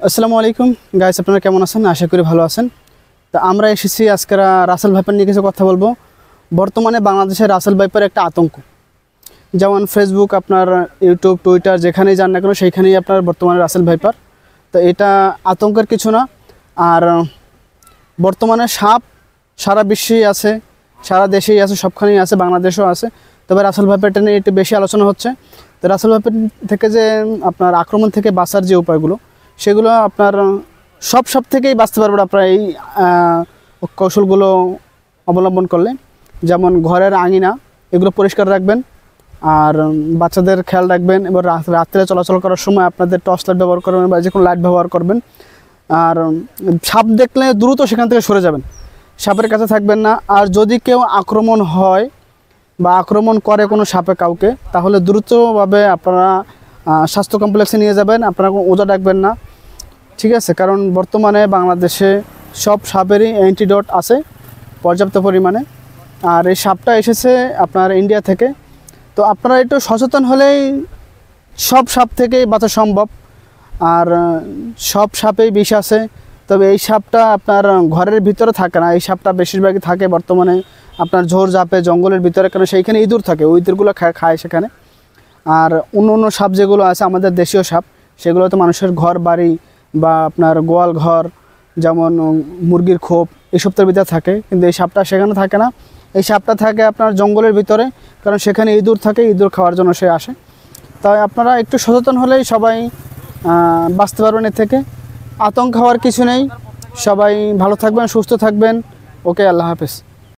আসসালামু আলাইকুম গাইস, আপনারা কেমন আছেন? আশা করি ভালো আছেন। তো আমরা এসেছি আজকে রাসেল ভাইপার নিয়ে কিছু কথা বলবো। বর্তমানে বাংলাদেশের রাসেল ভাইপার একটা আতঙ্ক। যেমন ফেসবুক, আপনার ইউটিউব, টুইটার যেখানেই যান না কেন সেইখানেই আপনার বর্তমানে রাসেল ভাইপার। তো এটা আতঙ্কের কিছু না। আর বর্তমানে সাপ সারা বিশ্বেই আছে, সারা দেশেই আছে, সবখানেই আছে, বাংলাদেশেও আছে। তবে রাসেল ভাইপারটা নিয়ে একটু বেশি আলোচনা হচ্ছে। তো রাসেল ভাইপার থেকে যে আপনার আক্রমণ থেকে বাঁচার যে উপায়গুলো, সেগুলো আপনার সব থেকেই বাঁচতে পারবেন আপনার এই কৌশলগুলো অবলম্বন করলে। যেমন ঘরের আঙিনা এগুলো পরিষ্কার রাখবেন, আর বাচ্চাদের খেয়াল রাখবেন। এবার রাত্রে চলাচল করার সময় আপনাদের টর্চ লাইট ব্যবহার করবেন বা যে কোনো লাইট ব্যবহার করবেন। আর সাপ দেখলে দ্রুত সেখান থেকে সরে যাবেন, সাপের কাছে থাকবেন না। আর যদি কেউ আক্রমণ হয় বা আক্রমণ করে কোনো সাপে কাউকে, তাহলে দ্রুতভাবে আপনারা স্বাস্থ্য কমপ্লেক্সে নিয়ে যাবেন। আপনারা কোনো ওঝা ডাকবেন না, ঠিক আছে? কারণ বর্তমানে বাংলাদেশে সব সাপেরই অ্যান্টিডোট আছে পর্যাপ্ত পরিমাণে। আর এই সাপটা এসেছে আপনার ইন্ডিয়া থেকে। তো আপনারা একটু সচেতন হলেই সব সাপ থেকেই বাঁচা সম্ভব। আর সব সাপেই বিষ আছে, তবে এই সাপটা আপনার ঘরের ভিতরে থাকে না। এই সাপটা বেশিরভাগই থাকে বর্তমানে আপনার ঝোড় ঝাপে জঙ্গলের ভিতরে, কারণ সেইখানে ইঁদুর থাকে, ওই ইঁদুরগুলো খায় সেখানে। আর অন্য সাপ যেগুলো আছে আমাদের দেশীয় সাপ, সেগুলো তো মানুষের ঘর বাড়ি বা আপনার গোয়াল ঘর, যেমন মুরগির খোপ, এসবের ভিতরে থাকে। কিন্তু এই সাপটা সেখানে থাকে না, এই সাপটা থাকে আপনার জঙ্গলের ভিতরে, কারণ সেখানে ইঁদুর থাকে, ইঁদুর খাওয়ার জন্য সে আসে। তাই আপনারা একটু সচেতন হলেই সবাই বাঁচতে পারবেন এর থেকে। আতঙ্ক হওয়ার কিছু নেই, সবাই ভালো থাকবেন, সুস্থ থাকবেন। ওকে, আল্লাহ হাফেজ।